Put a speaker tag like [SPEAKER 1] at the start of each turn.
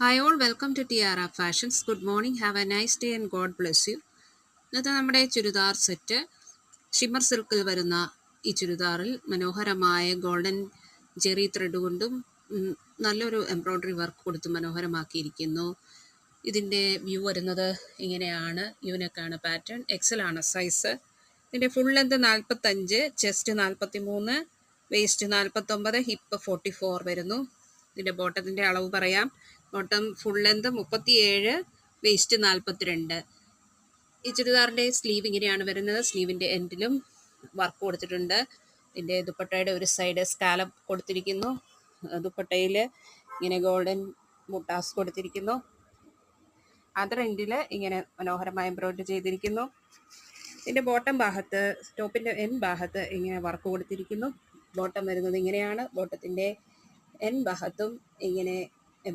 [SPEAKER 1] Hi all, welcome to Tiara Fashions. Good morning, have a nice day and God bless you. ഇന്നത്തെ നമ്മുടെ churidar set shimmer സിൽക്കിൽ വരുന്ന ഈ ചുരിദാറിൽ മനോഹരമായ ഗോൾഡൻ ജെറി ത്രെഡ് കൊണ്ടും നല്ലൊരു എംബ്രോയ്ഡറി വർക്ക് കൊടുത്ത് മനോഹരമാക്കിയിരിക്കുന്നു. ഇതിൻ്റെ വ്യൂ വരുന്നത് ഇങ്ങനെയാണ്. യൂനെക്കാണ് പാറ്റേൺ, എക്സൽ ആണ് സൈസ്. ഇതിൻ്റെ full length 45, chest 43, waste 49, hip 44 വരുന്നു. ഇതിൻ്റെ ബോട്ടത്തിൻ്റെ അളവ് പറയാം. Bottom full length 37, waste 42. ഈ ചുരിദാറിൻ്റെ സ്ലീവ് ഇങ്ങനെയാണ് വരുന്നത്. സ്ലീവിൻ്റെ എൻഡിലും വർക്ക് കൊടുത്തിട്ടുണ്ട്. ഇതിൻ്റെ ദുപ്പട്ടയുടെ ഒരു സൈഡ് സ്കാലപ്പ് കൊടുത്തിരിക്കുന്നു. ദുപ്പട്ടയിൽ ഇങ്ങനെ ഗോൾഡൻ ബുട്ടാസ് കൊടുത്തിരിക്കുന്നു. അതർ എൻഡിൽ ഇങ്ങനെ മനോഹരമായ എംബ്രോയ്ഡറി ചെയ്തിരിക്കുന്നു. ഇതിൻ്റെ ബോട്ടം ഭാഗത്ത്, ടോപ്പിൻ്റെ എൻ ഭാഗത്ത് ഇങ്ങനെ വർക്ക് കൊടുത്തിരിക്കുന്നു. ബോട്ടം വരുന്നത് ഇങ്ങനെയാണ്. ബോട്ടത്തിൻ്റെ എൻ ഭാഗത്തും ഇങ്ങനെ